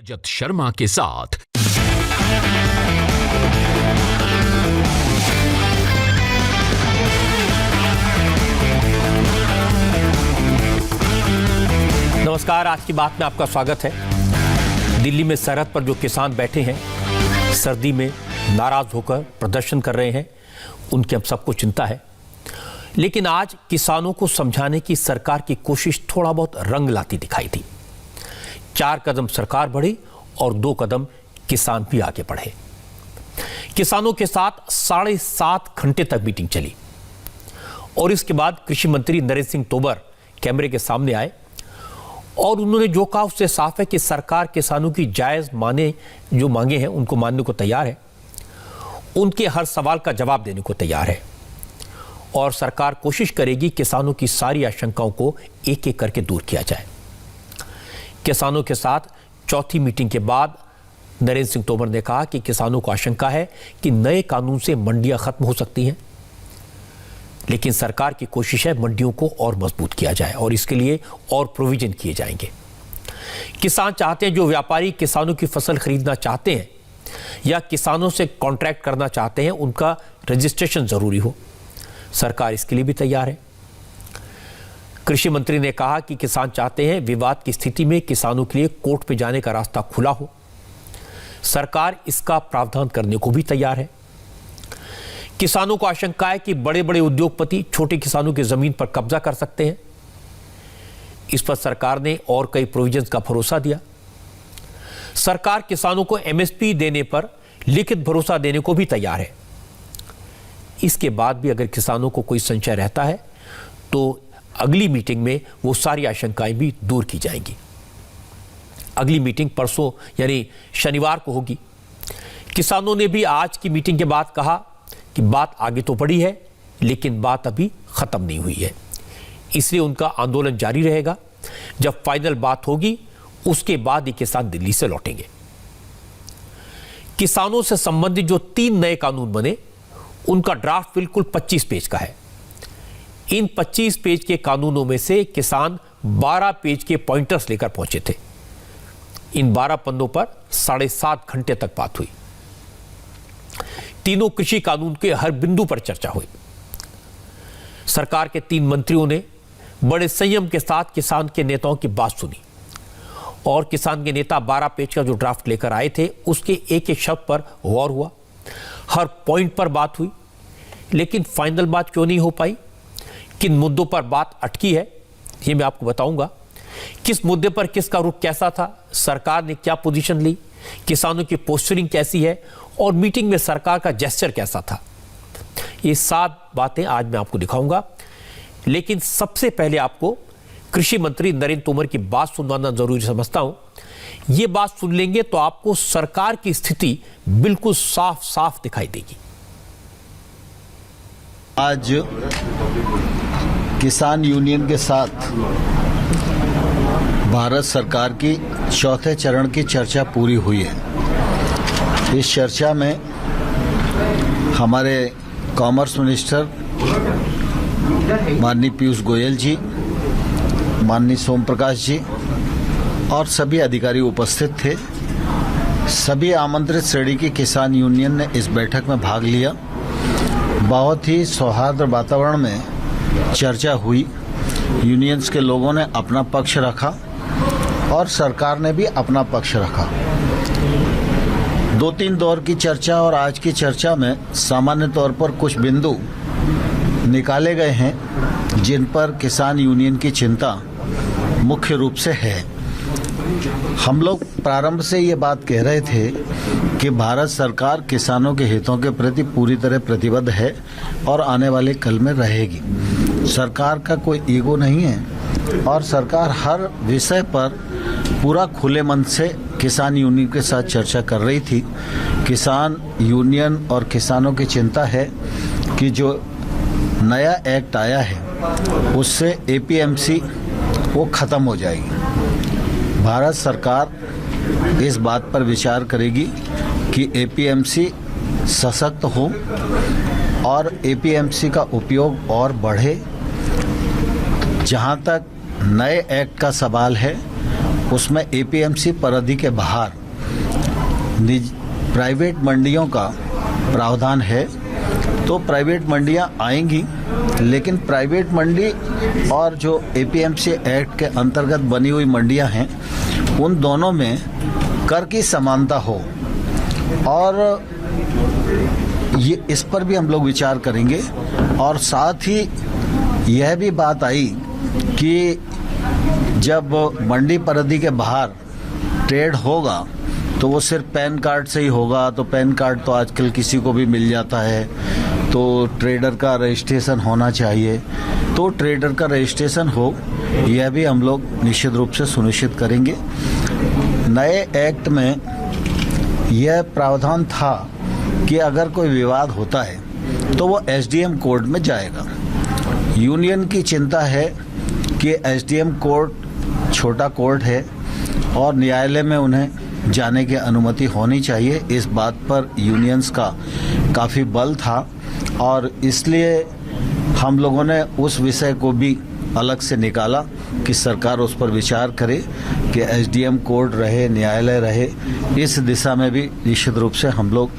रजत शर्मा के साथ। नमस्कार, आज की बात में आपका स्वागत है। दिल्ली में सरहद पर जो किसान बैठे हैं, सर्दी में नाराज होकर प्रदर्शन कर रहे हैं, उनकी हम सबको चिंता है। लेकिन आज किसानों को समझाने की सरकार की कोशिश थोड़ा बहुत रंग लाती दिखाई दी। 4 कदम सरकार बढ़ी और 2 कदम किसान भी आगे बढ़े। किसानों के साथ 7.5 घंटे तक मीटिंग चली और इसके बाद कृषि मंत्री नरेंद्र सिंह तोमर कैमरे के सामने आए और उन्होंने जो कहा उससे साफ है कि सरकार किसानों की जायज जो मांगे हैं उनको मानने को तैयार है, उनके हर सवाल का जवाब देने को तैयार है और सरकार कोशिश करेगी किसानों की सारी आशंकाओं को एक एक करके दूर किया जाए। किसानों के साथ चौथी मीटिंग के बाद नरेंद्र सिंह तोमर ने कहा कि किसानों को आशंका है कि नए कानून से मंडियां खत्म हो सकती हैं, लेकिन सरकार की कोशिश है मंडियों को और मजबूत किया जाए और इसके लिए और प्रोविजन किए जाएंगे। किसान चाहते हैं, जो व्यापारी किसानों की फसल खरीदना चाहते हैं या किसानों से कॉन्ट्रैक्ट करना चाहते हैं, उनका रजिस्ट्रेशन जरूरी हो। सरकार इसके लिए भी तैयार है। कृषि मंत्री ने कहा कि किसान चाहते हैं विवाद की स्थिति में किसानों के लिए कोर्ट पे जाने का रास्ता खुला हो। सरकार इसका प्रावधान करने को भी तैयार है। किसानों को आशंका है कि बड़े बड़े उद्योगपति छोटे किसानों की जमीन पर कब्जा कर सकते हैं। इस पर सरकार ने और कई प्रोविजंस का भरोसा दिया। सरकार किसानों को एमएसपी देने पर लिखित भरोसा देने को भी तैयार है। इसके बाद भी अगर किसानों को कोई संशय रहता है तो अगली मीटिंग में वो सारी आशंकाएं भी दूर की जाएंगी। अगली मीटिंग परसों यानी शनिवार को होगी। किसानों ने भी आज की मीटिंग के बाद कहा कि बात आगे तो बढ़ी है, लेकिन बात अभी खत्म नहीं हुई है, इसलिए उनका आंदोलन जारी रहेगा। जब फाइनल बात होगी उसके बाद ही किसान दिल्ली से लौटेंगे। किसानों से संबंधित जो 3 नए कानून बने, उनका ड्राफ्ट बिल्कुल 25 पेज का है। इन 25 पेज के कानूनों में से किसान 12 पेज के पॉइंटर्स लेकर पहुंचे थे। इन 12 पन्नों पर 7.5 घंटे तक बात हुई। तीनों कृषि कानून के हर बिंदु पर चर्चा हुई। सरकार के 3 मंत्रियों ने बड़े संयम के साथ किसान के नेताओं की बात सुनी और किसान के नेता 12 पेज का जो ड्राफ्ट लेकर आए थे उसके एक एक शब्द पर गौर हुआ। हर पॉइंट पर बात हुई, लेकिन फाइनल बात क्यों नहीं हो पाई, किन मुद्दों पर बात अटकी है, ये मैं आपको बताऊंगा। किस मुद्दे पर किसका रुख कैसा था, सरकार ने क्या पोजीशन ली, किसानों की पोस्चरिंग कैसी है और मीटिंग में सरकार का जेस्चर कैसा था, ये 7 बातें आज मैं आपको दिखाऊंगा। लेकिन सबसे पहले आपको कृषि मंत्री नरेंद्र तोमर की बात सुनवाना जरूरी समझता हूं। ये बात सुन लेंगे तो आपको सरकार की स्थिति बिल्कुल साफ साफ दिखाई देगी। आज किसान यूनियन के साथ भारत सरकार की चौथे चरण की चर्चा पूरी हुई है। इस चर्चा में हमारे कॉमर्स मिनिस्टर माननीय पीयूष गोयल जी, माननीय सोम प्रकाश जी और सभी अधिकारी उपस्थित थे। सभी आमंत्रित श्रेणी की किसान यूनियन ने इस बैठक में भाग लिया। बहुत ही सौहार्द वातावरण में चर्चा हुई। यूनियंस के लोगों ने अपना पक्ष रखा और सरकार ने भी अपना पक्ष रखा। 2-3 दौर की चर्चा और आज की चर्चा में सामान्य तौर पर कुछ बिंदु निकाले गए हैं जिन पर किसान यूनियन की चिंता मुख्य रूप से है। हम लोग प्रारंभ से ये बात कह रहे थे कि भारत सरकार किसानों के हितों के प्रति पूरी तरह प्रतिबद्ध है और आने वाले कल में रहेगी। सरकार का कोई ईगो नहीं है और सरकार हर विषय पर पूरा खुले मन से किसान यूनियन के साथ चर्चा कर रही थी। किसान यूनियन और किसानों की चिंता है कि जो नया एक्ट आया है उससे एपीएमसी वो ख़त्म हो जाएगी। भारत सरकार इस बात पर विचार करेगी कि एपीएमसी सशक्त हो और एपीएमसी का उपयोग और बढ़े। जहाँ तक नए एक्ट का सवाल है उसमें एपीएमसी परिधि के बाहर प्राइवेट मंडियों का प्रावधान है। तो प्राइवेट मंडियां आएंगी, लेकिन प्राइवेट मंडी और जो एपीएमसी एक्ट के अंतर्गत बनी हुई मंडियां हैं, उन दोनों में कर की समानता हो, और ये इस पर भी हम लोग विचार करेंगे। और साथ ही यह भी बात आई कि जब मंडी परिधि के बाहर ट्रेड होगा तो वो सिर्फ पैन कार्ड से ही होगा। तो पैन कार्ड तो आजकल किसी को भी मिल जाता है, तो ट्रेडर का रजिस्ट्रेशन होना चाहिए। तो ट्रेडर का रजिस्ट्रेशन हो, यह भी हम लोग निश्चित रूप से सुनिश्चित करेंगे। नए एक्ट में यह प्रावधान था कि अगर कोई विवाद होता है तो वो एसडीएम कोर्ट में जाएगा। यूनियन की चिंता है कि एसडीएम कोर्ट छोटा कोर्ट है और न्यायालय में उन्हें जाने की अनुमति होनी चाहिए। इस बात पर यूनियंस का काफ़ी बल था, और इसलिए हम लोगों ने उस विषय को भी अलग से निकाला कि सरकार उस पर विचार करे कि एसडीएम कोर्ट रहे, न्यायालय रहे। इस दिशा में भी निश्चित रूप से हम लोग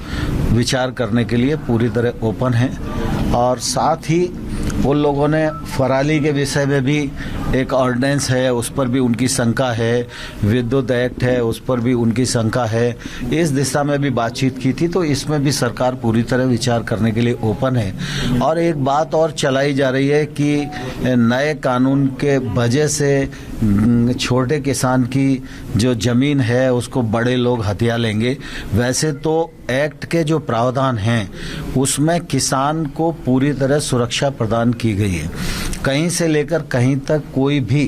विचार करने के लिए पूरी तरह ओपन हैं। और साथ ही उन लोगों ने फराली के विषय में भी एक ऑर्डिनेंस है, उस पर भी उनकी शंका है, विद्युत एक्ट है, उस पर भी उनकी शंका है। इस दिशा में भी बातचीत की थी, तो इसमें भी सरकार पूरी तरह विचार करने के लिए ओपन है। और एक बात और चलाई जा रही है कि नए कानून के वजह से छोटे किसान की जो ज़मीन है उसको बड़े लोग हथिया लेंगे। वैसे तो एक्ट के जो प्रावधान हैं उसमें किसान को पूरी तरह सुरक्षा प्रदान की गई है। कहीं से लेकर कहीं तक कोई भी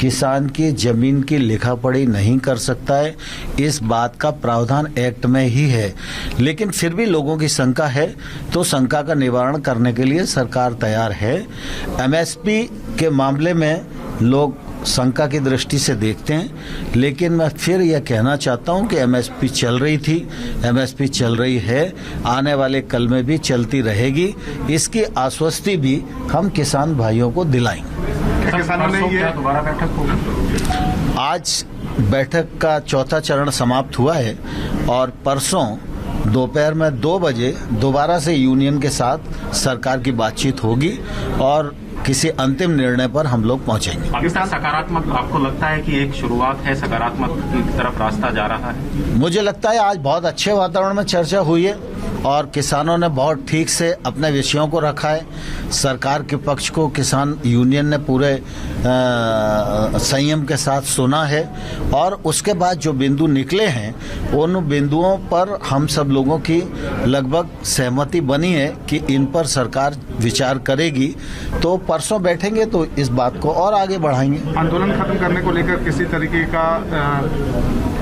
किसान की जमीन की लिखा पढ़ी नहीं कर सकता है। इस बात का प्रावधान एक्ट में ही है, लेकिन फिर भी लोगों की शंका है, तो शंका का निवारण करने के लिए सरकार तैयार है। एमएसपी के मामले में लोग शंका की दृष्टि से देखते हैं, लेकिन मैं फिर यह कहना चाहता हूं कि एमएसपी चल रही थी, एमएसपी चल रही है, आने वाले कल में भी चलती रहेगी। इसकी आश्वस्ति भी हम किसान भाइयों को दिलाएंगे। किसानों ने ये दोबारा बैठक होगी। आज बैठक का चौथा चरण समाप्त हुआ है और परसों दोपहर में 2 बजे दोबारा से यूनियन के साथ सरकार की बातचीत होगी और किसी अंतिम निर्णय पर हम लोग पहुंचेंगे। पाकिस्तान सकारात्मक आपको लगता है कि एक शुरुआत है, सकारात्मक की तरफ रास्ता जा रहा है? मुझे लगता है आज बहुत अच्छे वातावरण में चर्चा हुई है और किसानों ने बहुत ठीक से अपने विषयों को रखा है। सरकार के पक्ष को किसान यूनियन ने पूरे संयम के साथ सुना है और उसके बाद जो बिंदु निकले हैं उन बिंदुओं पर हम सब लोगों की लगभग सहमति बनी है कि इन पर सरकार विचार करेगी। तो परसों बैठेंगे तो इस बात को और आगे बढ़ाएंगे। आंदोलन खत्म करने को लेकर किसी तरीके का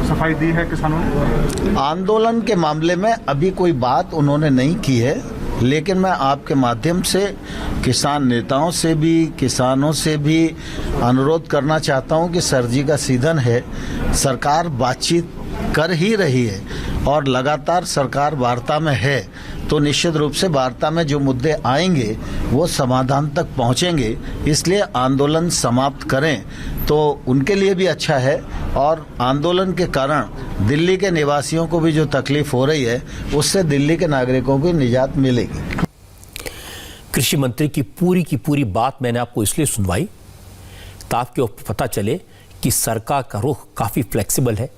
सफाई दी है किसानों ने? आंदोलन के मामले में अभी कोई बात उन्होंने नहीं की है, लेकिन मैं आपके माध्यम से किसान नेताओं से भी, किसानों से भी अनुरोध करना चाहता हूं कि सर्दी का सीजन है, सरकार बातचीत कर ही रही है और लगातार सरकार वार्ता में है, तो निश्चित रूप से वार्ता में जो मुद्दे आएंगे वो समाधान तक पहुंचेंगे। इसलिए आंदोलन समाप्त करें तो उनके लिए भी अच्छा है और आंदोलन के कारण दिल्ली के निवासियों को भी जो तकलीफ हो रही है उससे दिल्ली के नागरिकों को निजात मिलेगी। कृषि मंत्री की पूरी बात मैंने आपको इसलिए सुनवाई ताकि पता चले कि सरकार का रुख काफ़ी फ्लेक्सिबल है।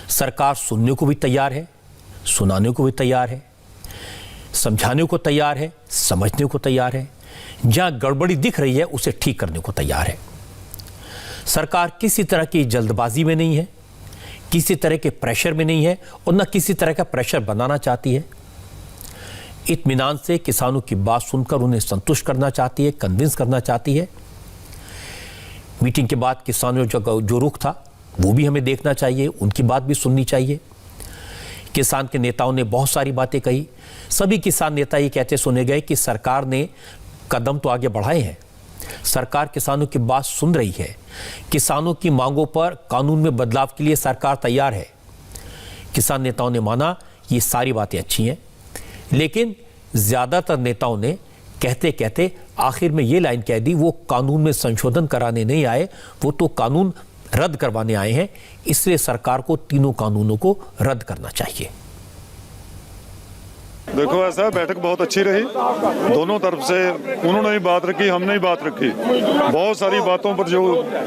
सरकार सुनने को भी तैयार है, सुनाने को भी तैयार है, समझाने को तैयार है, समझने को तैयार है, जहां गड़बड़ी दिख रही है उसे ठीक करने को तैयार है। सरकार किसी तरह की जल्दबाजी में नहीं है, किसी तरह के प्रेशर में नहीं है और न किसी तरह का प्रेशर बनाना चाहती है। इत्मीनान से किसानों की बात सुनकर उन्हें संतुष्ट करना चाहती है, कन्विंस करना चाहती है। मीटिंग के बाद किसानों जो रुख था वो भी हमें देखना चाहिए, उनकी बात भी सुननी चाहिए। किसान के नेताओं ने बहुत सारी बातें कही। सभी किसान नेता ये कहते सुने गए कि सरकार ने कदम तो आगे बढ़ाए हैं, सरकार किसानों की बात सुन रही है, किसानों की मांगों पर कानून में बदलाव के लिए सरकार तैयार है। किसान नेताओं ने माना ये सारी बातें अच्छी हैं, लेकिन ज्यादातर नेताओं ने कहते कहते आखिर में ये लाइन कह दी, वो कानून में संशोधन कराने नहीं आए, वो तो कानून रद्द करवाने आए हैं, इसलिए सरकार को तीनों कानूनों को रद्द करना चाहिए। देखो ऐसा बैठक बहुत अच्छी रही, दोनों तरफ से उन्होंने भी बात रखी, हमने भी बात रखी। बहुत सारी बातों पर जो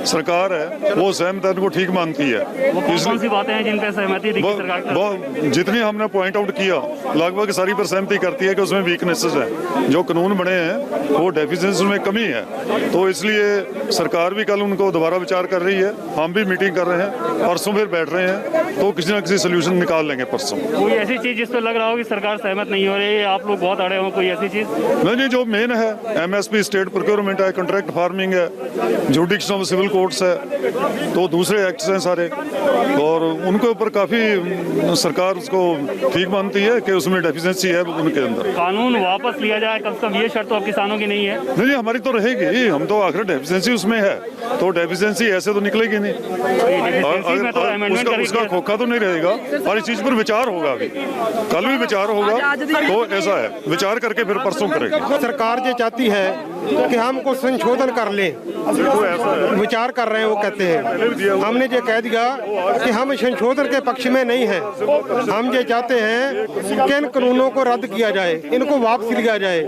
सरकार है वो सहमत है, उनको ठीक मानती है। कौन सी बातें हैं जिन पे सहमति दिखी सरकार की? जितनी हमने पॉइंट आउट किया लगभग सारी पर सहमति करती है कि उसमें वीकनेसेस है, जो कानून बने हैं वो डेफिशिएंसी में कमी है। तो इसलिए सरकार भी कल उनको दोबारा विचार कर रही है, हम भी मीटिंग कर रहे हैं, परसों फिर बैठ रहे हैं, तो किसी न किसी सोल्यूशन निकाल लेंगे परसों। कोई ऐसी चीज जिस पर लग रहा हो कि सरकार सहमत नहीं हो रही है, आप लोग बहुत अड़े हो, कोई ऐसी चीज? नहीं, जो मेन है एमएसपी, स्टेट प्रोक्योरमेंट है, कॉन्ट्रैक्ट फार्मिंग है, जुडिक्शन ऑफ सिविल कोर्ट्स है, तो दूसरे एक्ट्स हैं सारे, और उनके ऊपर काफी सरकार उसको ठीक मानती है कि उसमें डेफिशिएंसी है उनके अंदर। कानून वापस लिया जाए कम से कम, ये शर्त तो अब किसानों की नहीं है। नहीं, हमारी तो रहेगी, हम तो आखिर डेफिशिएंसी उसमें है, तो डेफिशिएंसी ऐसे तो निकलेगी नहीं, उसका खोखा तो नहीं रहेगा, और इस चीज पर विचार होगा, अभी कल भी विचार होगा, तो ऐसा है, विचार करके फिर परसों करेंगे। सरकार जो चाहती है कि हम कुछ संशोधन कर ले, विचार कर रहे हैं, वो कहते हैं। हमने ये कह दिया कि हम संशोधन के पक्ष में नहीं हैं, हम ये चाहते हैं कि इन कानूनों को रद्द किया जाए, इनको वापस लिया जाए।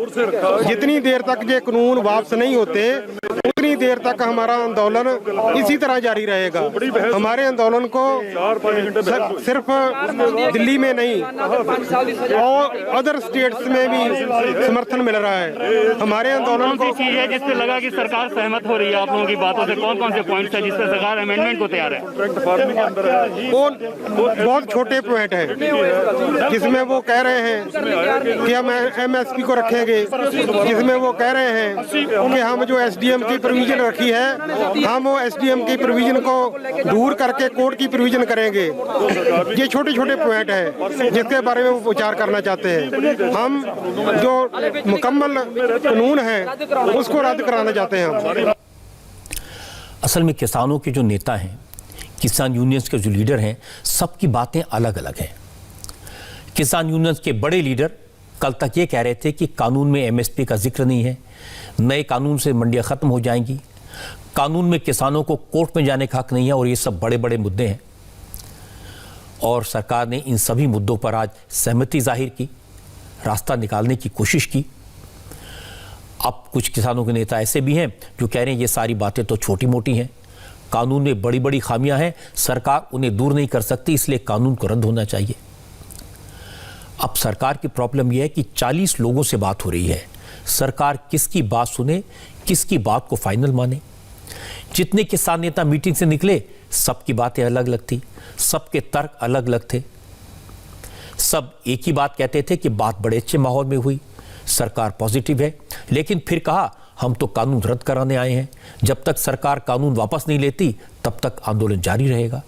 जितनी देर तक ये कानून वापस नहीं होते उतनी देर तक हमारा आंदोलन इसी तरह जारी रहेगा। हमारे आंदोलन को सिर्फ दिल्ली में नहीं और अदर स्टेट्स में भी समर्थन मिल रहा है। हमारे आंदोलन को चीज है जिस पे लगा कि सरकार सहमत हो रही है आप लोगों की बातों से, कौन कौन से पॉइंट्स है जिस पे सरकार अमेंडमेंट को तैयार है? वो बहुत छोटे पॉइंट है जिसमें वो कह रहे हैं कि हम एमएसपी को रखेंगे, जिसमें वो कह रहे हैं कि हम जो एसडीएम की प्रोविजन रखी है, हम वो एसडीएम की प्रोविजन को दूर करके कोर्ट की प्रोविजन करेंगे। ये छोटे छोटे पॉइंट है जिसके बारे में वो विचार करना चाहते हैं। हम जो मुकम्मल कानून है उसको रद्द कराना चाहते हैं हम। असल में किसानों के जो नेता हैं, किसान यूनियंस के जो लीडर हैं, सबकी बातें अलग अलग हैं। किसान यूनियंस के बड़े लीडर कल तक ये कह रहे थे कि कानून में एमएसपी का जिक्र नहीं है, नए कानून से मंडियां खत्म हो जाएंगी, कानून में किसानों को कोर्ट में जाने का हक नहीं है, और ये सब बड़े बड़े मुद्दे हैं। और सरकार ने इन सभी मुद्दों पर आज सहमति जाहिर की, रास्ता निकालने की कोशिश की। अब कुछ किसानों के नेता ऐसे भी हैं जो कह रहे हैं ये सारी बातें तो छोटी मोटी हैं, कानून में बड़ी बड़ी खामियां हैं, सरकार उन्हें दूर नहीं कर सकती, इसलिए कानून को रद्द होना चाहिए। अब सरकार की प्रॉब्लम यह है कि 40 लोगों से बात हो रही है, सरकार किसकी बात सुने, किसकी बात को फाइनल माने। जितने किसान नेता मीटिंग से निकले सबकी बातें अलग अलग थी, सबके तर्क अलग अलग थे, सब एक ही बात कहते थे कि बात बड़े अच्छे माहौल में हुई, सरकार पॉजिटिव है, लेकिन फिर कहा हम तो कानून रद्द कराने आए हैं। जब तक सरकार कानून वापस नहीं लेती तब तक आंदोलन जारी रहेगा।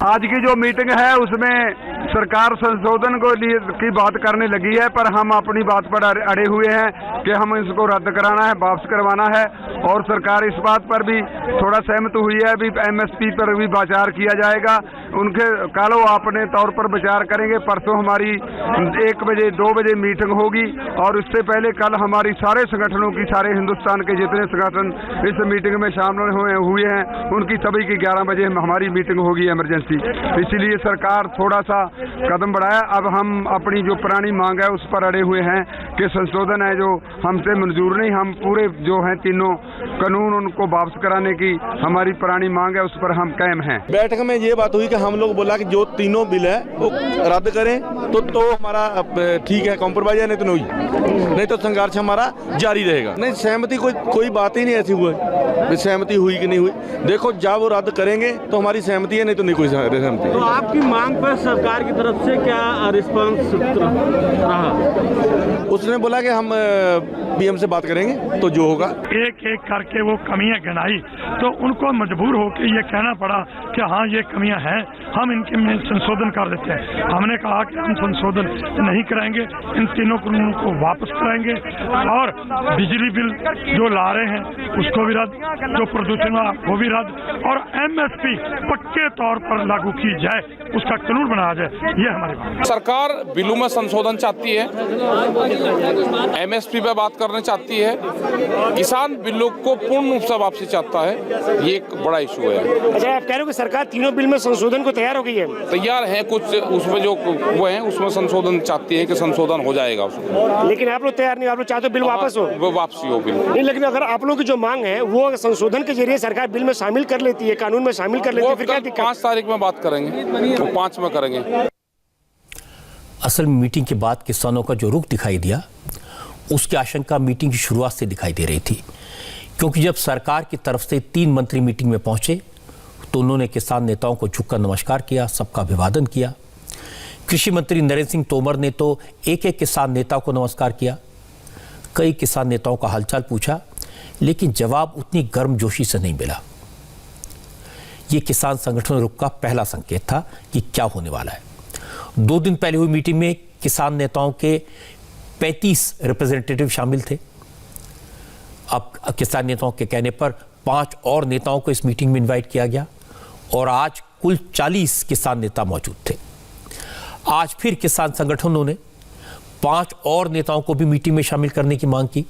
आज की जो मीटिंग है उसमें सरकार संशोधन को लिए की बात करने लगी है, पर हम अपनी बात पर अड़े हुए हैं कि हम इसको रद्द कराना है, वापस करवाना है। और सरकार इस बात पर भी थोड़ा सहमत हुई है, अभी एमएसपी पर भी विचार किया जाएगा। उनके कल वो अपने तौर पर विचार करेंगे, परसों हमारी 1 बजे 2 बजे मीटिंग होगी, और उससे पहले कल हमारी सारे संगठनों की, सारे हिंदुस्तान के जितने संगठन इस मीटिंग में शामिल हुए हैं उनकी सभी की 11 बजे हमारी मीटिंग होगी इमरजेंसी। इसीलिए सरकार थोड़ा सा कदम बढ़ाया। अब हम अपनी जो पुरानी मांग है उस पर अड़े हुए हैं कि संशोधन है जो हमसे मंजूर नहीं, हम पूरे जो हैं तीनों कानून उनको वापस कराने की हमारी पुरानी मांग है, उस पर हम कायम हैं। बैठक में ये बात हुई कि हम लोग बोला कि जो तीनों बिल है वो रद्द करें तो हमारा ठीक है, कॉम्प्रोमाइज है, नहीं तो संघर्ष हमारा जारी रहेगा। नहीं, सहमति कोई बात ही नहीं ऐसी हुई सहमति हुई कि नहीं हुई। देखो जब वो रद्द करेंगे तो हमारी सहमति है, नहीं तो नहीं कोई सहमति। तो आपकी मांग पर सरकार की तरफ से क्या रिस्पांस रहा? उसने बोला कि हम पीएम से बात करेंगे तो जो होगा। एक एक करके वो कमियां गिनाई तो उनको मजबूर होकर ये कहना पड़ा कि हाँ ये कमियां हैं, हम इनके में संशोधन कर देते हैं। हमने कहा कि हम संशोधन नहीं कराएंगे, इन तीनों कानूनों को वापस कराएंगे और बिजली बिल जो ला रहे हैं उसको भी रद्द, जो प्रदूषण वो भी रद्द, और MSP पक्के तौर पर लागू की जाए, उसका कानून बनाया जाए। ये हमारी बात। सरकार बिलों में संशोधन चाहती है, MSP पे बात करना चाहती है, किसान बिलों को पूर्ण रूप से वापसी चाहता है। ये एक बड़ा इशू है। अच्छा, आप कह रहे हो कि सरकार तीनों बिल में संशोधन को तैयार हो गई है? तैयार है, कुछ उसमें जो वो है उसमें संशोधन चाहती है कि संशोधन हो जाएगा उसमें। लेकिन आप लोग तैयार नहीं, आप लोग चाहते हो बिल वापस हो? वो वापसी हो बिल नहीं, लेकिन अगर आप लोगों की जो मांग है वो संशोधन के जरिए सरकार बिल में शामिल कर लेती है, कानून में शामिल कर लेती है, फिर क्या दिक्कत? 5 तारीख में बात करेंगे, वो 5 में करेंगे। असल में मीटिंग के बाद किसानों का जो रुख दिखाई दिया, उसकी आशंका मीटिंग की शुरुआत से दिखाई दे रही थी, क्योंकि जब सरकार की तरफ से 3 मंत्री मीटिंग में पहुंचे तो उन्होंने किसान नेताओं को झुककर नमस्कार किया, सबका अभिवादन किया। कृषि मंत्री नरेंद्र सिंह तोमर ने तो एक एक किसान नेता को नमस्कार किया, कई किसान नेताओं का हालचाल पूछा, लेकिन जवाब उतनी गर्मजोशी से नहीं मिला। ये किसान संगठन रुख का पहला संकेत था कि क्या होने वाला है। 2 दिन पहले हुई मीटिंग में किसान नेताओं के 35 रिप्रेजेंटेटिव शामिल थे। अब किसान नेताओं के कहने पर 5 और नेताओं को इस मीटिंग में इनवाइट किया गया और आज कुल 40 किसान नेता मौजूद थे। आज फिर किसान संगठनों ने 5 और नेताओं को भी मीटिंग में शामिल करने की मांग की।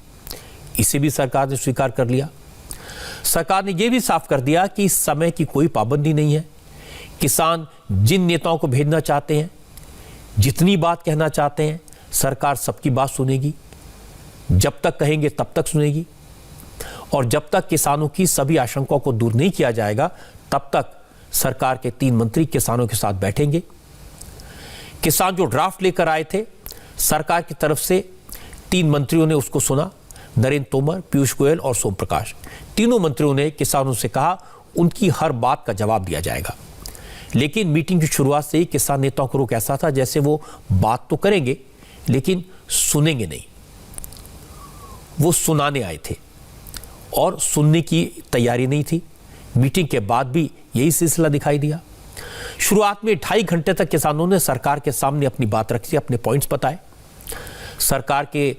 इसे भी सरकार ने स्वीकार कर लिया। सरकार ने यह भी साफ कर दिया कि इस समय की कोई पाबंदी नहीं है। किसान जिन नेताओं को भेजना चाहते हैं, जितनी बात कहना चाहते हैं, सरकार सबकी बात सुनेगी। जब तक कहेंगे तब तक सुनेगी, और जब तक किसानों की सभी आशंकाओं को दूर नहीं किया जाएगा तब तक सरकार के 3 मंत्री किसानों के साथ बैठेंगे। किसान जो ड्राफ्ट लेकर आए थे सरकार की तरफ से, 3 मंत्रियों ने उसको सुना, नरेंद्र तोमर, पीयूष गोयल और सोम प्रकाश। तीनों मंत्रियों ने किसानों से कहा उनकी हर बात का जवाब दिया जाएगा। लेकिन मीटिंग की शुरुआत से ही किसान नेताओं को रुख ऐसा था जैसे वो बात तो करेंगे लेकिन सुनेंगे नहीं। वो सुनाने आए थे और सुनने की तैयारी नहीं थी। मीटिंग के बाद भी यही सिलसिला दिखाई दिया। शुरुआत में 2.5 घंटे तक किसानों ने सरकार के सामने अपनी बात रखी, अपने पॉइंट्स बताए। सरकार के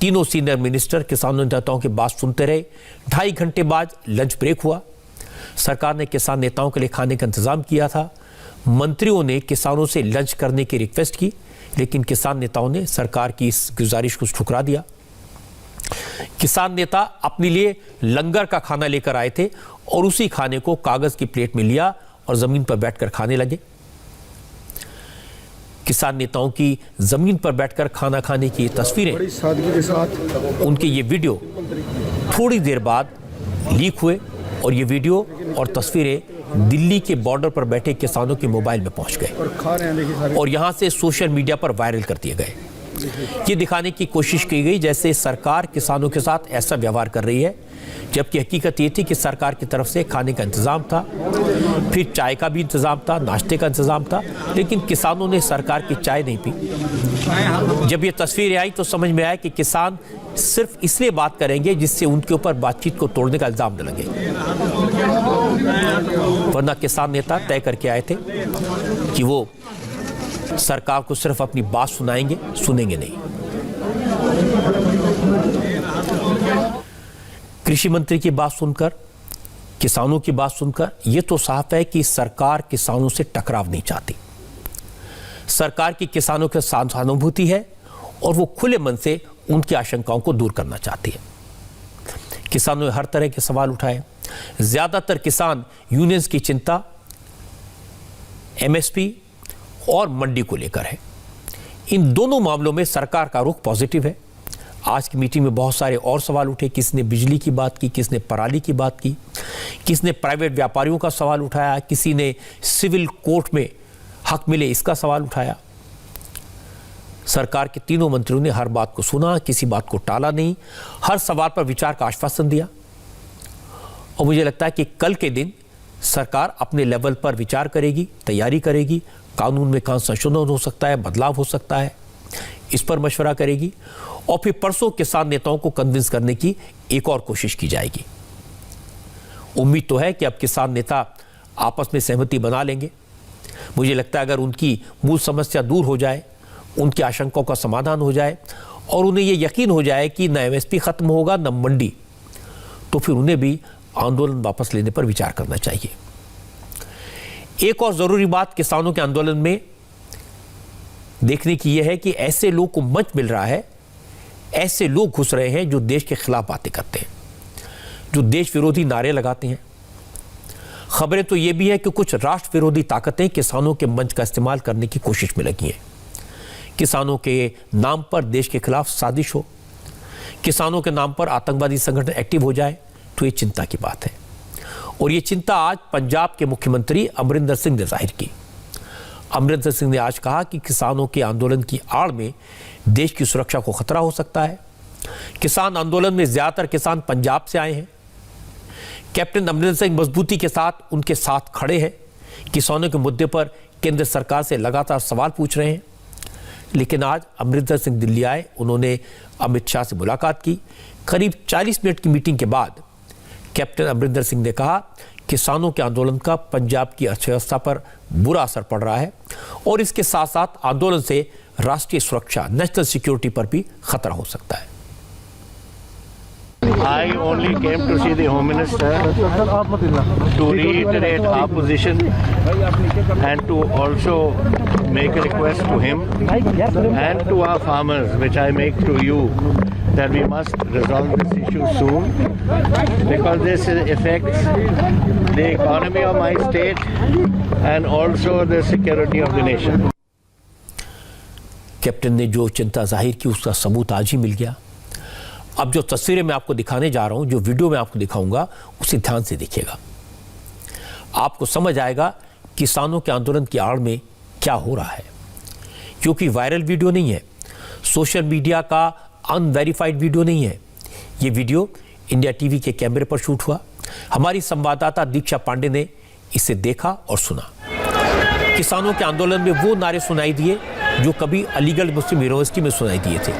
तीनों सीनियर मिनिस्टर किसानों नेताओं की बात सुनते रहे। 2.5 घंटे बाद लंच ब्रेक हुआ। सरकार ने किसान नेताओं के लिए खाने का इंतजाम किया था। मंत्रियों ने किसानों से लंच करने की रिक्वेस्ट की, लेकिन किसान नेताओं ने सरकार की इस गुजारिश को ठुकरा दिया। किसान नेता अपने लिए लंगर का खाना लेकर आए थे और उसी खाने को कागज की प्लेट में लिया और जमीन पर बैठकर खाने लगे। किसान नेताओं की जमीन पर बैठकर खाना खाने की तस्वीरें, बड़ी सादगी के साथ उनके ये वीडियो थोड़ी देर बाद लीक हुए और ये वीडियो और तस्वीरें दिल्ली के बॉर्डर पर बैठे किसानों के मोबाइल में पहुंच गए और यहां से सोशल मीडिया पर वायरल कर दिए गए। ये दिखाने की कोशिश की गई जैसे सरकार किसानों के साथ ऐसा व्यवहार कर रही है, जबकि हकीकत ये थी कि सरकार की तरफ से खाने का इंतजाम था, फिर चाय का भी इंतजाम था, नाश्ते का इंतजाम था, लेकिन किसानों ने सरकार की चाय नहीं पी। जब ये तस्वीरें आई तो समझ में आया कि किसान सिर्फ इसलिए बात करेंगे जिससे उनके ऊपर बातचीत को तोड़ने का इल्जाम न लगे, वरना किसान नेता तय करके आए थे कि वो सरकार को सिर्फ अपनी बात सुनाएंगे, सुनेंगे नहीं। कृषि मंत्री की बात सुनकर, किसानों की बात सुनकर यह तो साफ है कि सरकार किसानों से टकराव नहीं चाहती। सरकार की किसानों के साथ सहानुभूति है और वो खुले मन से उनकी आशंकाओं को दूर करना चाहती है। किसानों ने हर तरह के सवाल उठाए। ज्यादातर किसान यूनियंस की चिंता MSP और मंडी को लेकर है। इन दोनों मामलों में सरकार का रुख पॉजिटिव है। आज की मीटिंग में बहुत सारे और सवाल उठे। किसने बिजली की बात की, किसने पराली की बात की, किसने प्राइवेट व्यापारियों का सवाल उठाया, किसी ने सिविल कोर्ट में हक मिले इसका सवाल उठाया। सरकार के तीनों मंत्रियों ने हर बात को सुना, किसी बात को टाला नहीं, हर सवाल पर विचार का आश्वासन दिया। और मुझे लगता है कि कल के दिन सरकार अपने लेवल पर विचार करेगी, तैयारी करेगी, कानून में कहां संशोधन हो सकता है, बदलाव हो सकता है, इस पर मशवरा करेगी और फिर परसों किसान नेताओं को कन्विंस करने की एक और कोशिश की जाएगी। उम्मीद तो है कि अब किसान नेता आपस में सहमति बना लेंगे। मुझे लगता है अगर उनकी मूल समस्या दूर हो जाए उनकी आशंकाओं का समाधान हो जाए और उन्हें यह यकीन हो जाए कि न एमएसपी खत्म होगा न मंडी, तो फिर उन्हें भी आंदोलन वापस लेने पर विचार करना चाहिए। एक और जरूरी बात किसानों के आंदोलन में देखने की यह है कि ऐसे लोग को मंच मिल रहा है, ऐसे लोग घुस रहे हैं जो देश के खिलाफ बातें करते हैं, जो देश विरोधी नारे लगाते हैं। खबरें तो यह भी है कि कुछ राष्ट्र विरोधी ताकतें किसानों के मंच का इस्तेमाल करने की कोशिश में लगी हैं। किसानों के नाम पर देश के खिलाफ साजिश हो, किसानों के नाम पर आतंकवादी संगठन एक्टिव हो जाए, तो ये चिंता की बात है। और ये चिंता आज पंजाब के मुख्यमंत्री अमरिंदर सिंह ने जाहिर की। अमरिंदर सिंह ने आज कहा कि किसानों के आंदोलन की आड़ में देश की सुरक्षा को खतरा हो सकता है। किसान आंदोलन में ज्यादातर किसान पंजाब से आए हैं। कैप्टन अमरिंदर सिंह मजबूती के साथ उनके साथ खड़े हैं। किसानों के मुद्दे पर केंद्र सरकार से लगातार सवाल पूछ रहे हैं। लेकिन आज अमरिंदर सिंह दिल्ली आए, उन्होंने अमित शाह से मुलाकात की। करीब 40 मिनट की मीटिंग के बाद कैप्टन अमरिंदर सिंह ने कहा किसानों के आंदोलन का पंजाब की अर्थव्यवस्था पर बुरा असर पड़ रहा है और इसके साथ साथ आंदोलन से राष्ट्रीय सुरक्षा, नेशनल सिक्योरिटी पर भी खतरा हो सकता है। I only came to see the Home Minister to reiterate our position and to also make a request to him and to our farmers, which I make to you, that we must resolve this issue soon because this affects the economy of my state and also the security of the nation. Captain ने जो चिंता जाहिर की उसका सबूत आज ही मिल गया। अब जो तस्वीरें मैं आपको दिखाने जा रहा हूं, जो वीडियो मैं आपको दिखाऊंगा, उसे ध्यान से देखिएगा। आपको समझ आएगा किसानों के आंदोलन की आड़ में क्या हो रहा है। क्योंकि वायरल वीडियो नहीं है, सोशल मीडिया का अनवेरिफाइड वीडियो नहीं है। ये वीडियो इंडिया टीवी के कैमरे पर शूट हुआ। हमारी संवाददाता दीक्षा पांडे ने इसे देखा और सुना। किसानों के आंदोलन में वो नारे सुनाई दिए जो कभी अलीगढ़ मुस्लिम यूनिवर्सिटी में सुनाई दिए थे,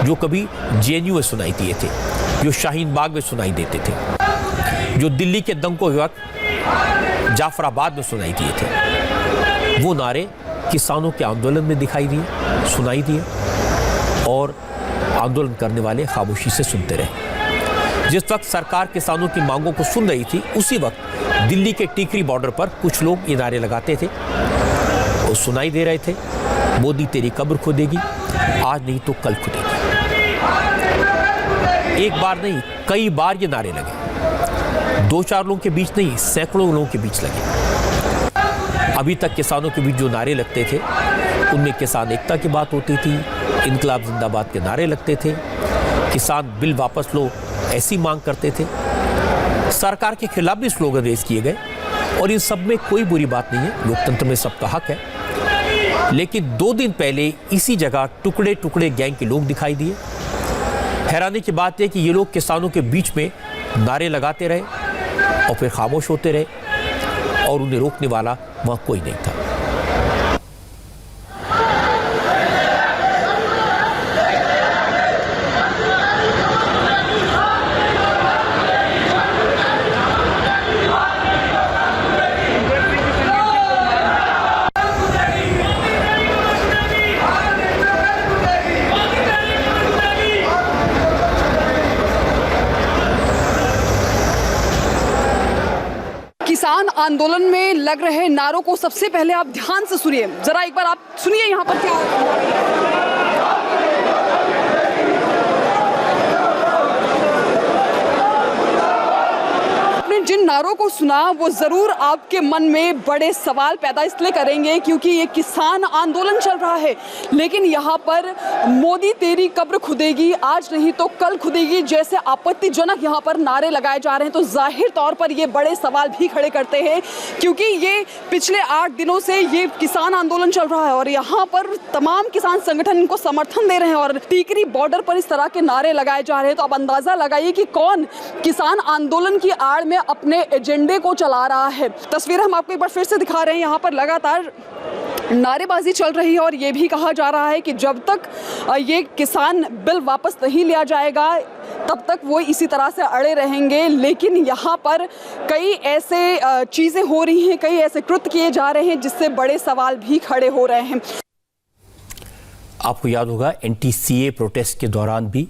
जो कभी जेएनयू में सुनाई दिए थे, जो शाहीन बाग में सुनाई देते थे, जो दिल्ली के दंगों के वक्त जाफराबाद में सुनाई दिए थे। वो नारे किसानों के आंदोलन में दिखाई दिए, सुनाई दिए और आंदोलन करने वाले खामोशी से सुनते रहे। जिस वक्त सरकार किसानों की मांगों को सुन रही थी, उसी वक्त दिल्ली के टीकरी बॉर्डर पर कुछ लोग ये नारे लगाते थे और सुनाई दे रहे थे, मोदी तेरी कब्र खोदेगी, आज नहीं तो कल खुदेगी। एक बार नहीं, कई बार ये नारे लगे। 2-4 लोगों के बीच नहीं, सैकड़ों लोगों के बीच लगे। अभी तक किसानों के बीच जो नारे लगते थे उनमें किसान एकता की बात होती थी, इनकलाब जिंदाबाद के नारे लगते थे, किसान बिल वापस लो ऐसी मांग करते थे। सरकार के खिलाफ भी स्लोगन रेज किए गए और इन सब में कोई बुरी बात नहीं है, लोकतंत्र में सबका हक है। लेकिन 2 दिन पहले इसी जगह टुकड़े टुकड़े गैंग के लोग दिखाई दिए। हैरानी की बात है कि ये लोग किसानों के बीच में नारे लगाते रहे और फिर खामोश होते रहे और उन्हें रोकने वाला वहां कोई नहीं था। किसान आंदोलन में लग रहे नारों को सबसे पहले आप ध्यान से सुनिए, जरा एक बार आप सुनिए यहाँ पर क्या जिन नारों को सुना वो जरूर आपके मन में बड़े सवाल पैदा इसलिए करेंगे क्योंकि ये किसान आंदोलन चल रहा है, लेकिन यहाँ पर मोदी तेरी कब्र खुदेगी, आज नहीं तो कल खुदेगी जैसे आपत्तिजनक यहाँ पर नारे लगाए जा रहे हैं, तो जाहिर तौर पर ये बड़े सवाल भी खड़े करते हैं क्योंकि ये पिछले 8 दिनों से ये किसान आंदोलन चल रहा है और यहाँ पर तमाम किसान संगठन इनको समर्थन दे रहे हैं और टीकरी बॉर्डर पर इस तरह के नारे लगाए जा रहे हैं। तो अब अंदाजा लगाइए कि कौन किसान आंदोलन की आड़ में अपने एजेंडे को चला रहा है। तस्वीर हम आपको एक बार फिर से दिखा रहे हैं, यहाँ पर लगातार नारेबाजी चल रही है और ये भी कहा जा रहा है कि जब तक ये किसान बिल वापस नहीं लिया जाएगा तब तक वो इसी तरह से अड़े रहेंगे। लेकिन यहाँ पर कई ऐसे चीज़ें हो रही हैं, कई ऐसे कृत्य किए जा रहे हैं जिससे बड़े सवाल भी खड़े हो रहे हैं। आपको याद होगा एंटी-सीए प्रोटेस्ट के दौरान भी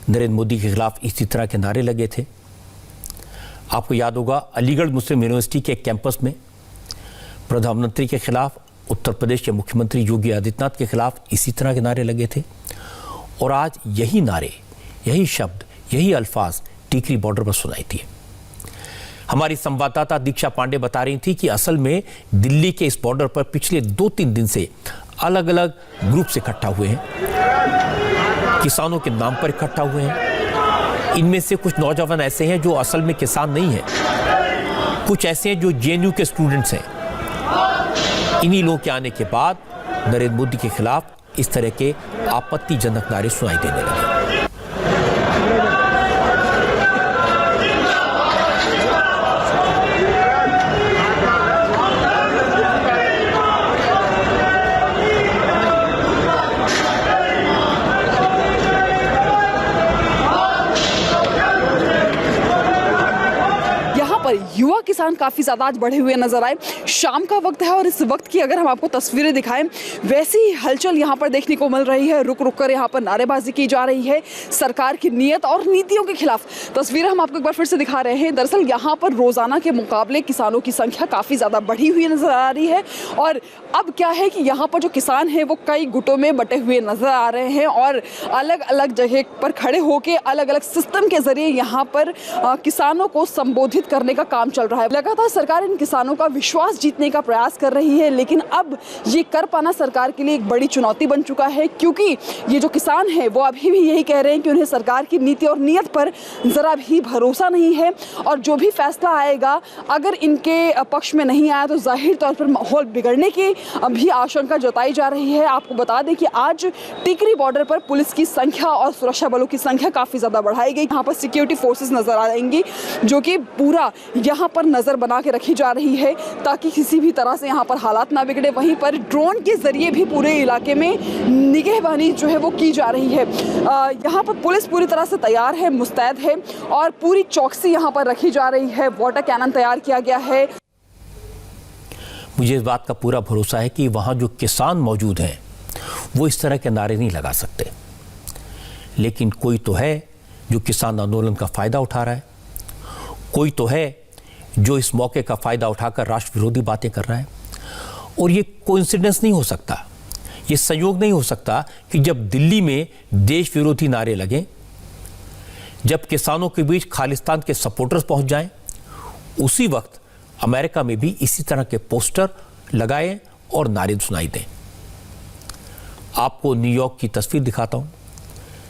नरेंद्र मोदी के खिलाफ इसी तरह के नारे लगे थे। आपको याद होगा अलीगढ़ मुस्लिम यूनिवर्सिटी के कैंपस में प्रधानमंत्री के खिलाफ, उत्तर प्रदेश के मुख्यमंत्री योगी आदित्यनाथ के खिलाफ इसी तरह के नारे लगे थे। और आज यही नारे, यही शब्द, यही अल्फाज टीकरी बॉर्डर पर सुनाई दिए। हमारी संवाददाता दीक्षा पांडे बता रही थी कि असल में दिल्ली के इस बॉर्डर पर पिछले 2-3 दिन से अलग अलग ग्रुप से इकट्ठा हुए हैं, किसानों के नाम पर इकट्ठा हुए हैं। इनमें से कुछ नौजवान ऐसे हैं जो असल में किसान नहीं हैं, कुछ ऐसे हैं जो जेएनयू के स्टूडेंट्स हैं। इन्हीं लोगों के आने के बाद नरेंद्र मोदी के खिलाफ इस तरह के आपत्तिजनक नारे सुनाई देने लगे। युवा किसान काफी ज्यादा आज बढ़े हुए नजर आए। शाम का वक्त है और इस वक्त की अगर हम आपको तस्वीरें दिखाएं, वैसी ही हलचल यहाँ पर देखने को मिल रही है। रुक रुक कर यहाँ पर नारेबाजी की जा रही है सरकार की नीयत और नीतियों के खिलाफ। तस्वीरें हम आपको एक बार फिर से दिखा रहे हैं। दरअसल यहाँ पर रोजाना के मुकाबले किसानों की संख्या काफी ज्यादा बढ़ी हुई नजर आ रही है। और अब क्या है कि यहाँ पर जो किसान है वो कई गुटों में बटे हुए नजर आ रहे हैं और अलग अलग जगह पर खड़े होकर अलग अलग सिस्टम के जरिए यहाँ पर किसानों को संबोधित करने का काम चल रहा है। लगातार सरकार इन किसानों का विश्वास जीतने का प्रयास कर रही है, लेकिन अब ये कर पाना सरकार के लिए एक बड़ी चुनौती बन चुका है, क्योंकि ये जो किसान है वो अभी भी यही कह रहे हैं कि उन्हें सरकार की नीति और नीयत पर जरा भी भरोसा नहीं है और जो भी फैसला आएगा अगर इनके पक्ष में नहीं आया तो जाहिर तौर पर माहौल बिगड़ने की भी आशंका जताई जा रही है। आपको बता दें कि आज टिकरी बॉर्डर पर पुलिस की संख्या और सुरक्षा बलों की संख्या काफी ज्यादा बढ़ाई गई। यहाँ पर सिक्योरिटी फोर्सेस नजर आएंगी जो कि पूरा यहाँ पर नजर बना के रखी जा रही है ताकि किसी भी तरह से यहाँ पर हालात ना बिगड़े। वहीं पर ड्रोन के जरिए भी पूरे इलाके में निगहबानी जो है वो की जा रही है। यहाँ पर पुलिस पूरी तरह से तैयार है, मुस्तैद है और पूरी चौकसी यहाँ पर रखी जा रही है। वाटर कैनन तैयार किया गया है। मुझे इस बात का पूरा भरोसा है कि वहाँ जो किसान मौजूद हैं वो इस तरह के नारे नहीं लगा सकते, लेकिन कोई तो है जो किसान आंदोलन का फ़ायदा उठा रहा है, कोई तो है जो इस मौके का फ़ायदा उठाकर राष्ट्र विरोधी बातें कर रहा है। और ये कोइंसिडेंस नहीं हो सकता, ये संयोग नहीं हो सकता कि जब दिल्ली में देश विरोधी नारे लगें, जब किसानों के बीच खालिस्तान के सपोर्टर्स पहुंच जाएं, उसी वक्त अमेरिका में भी इसी तरह के पोस्टर लगाएं और नारे सुनाई दें। आपको न्यूयॉर्क की तस्वीर दिखाता हूं,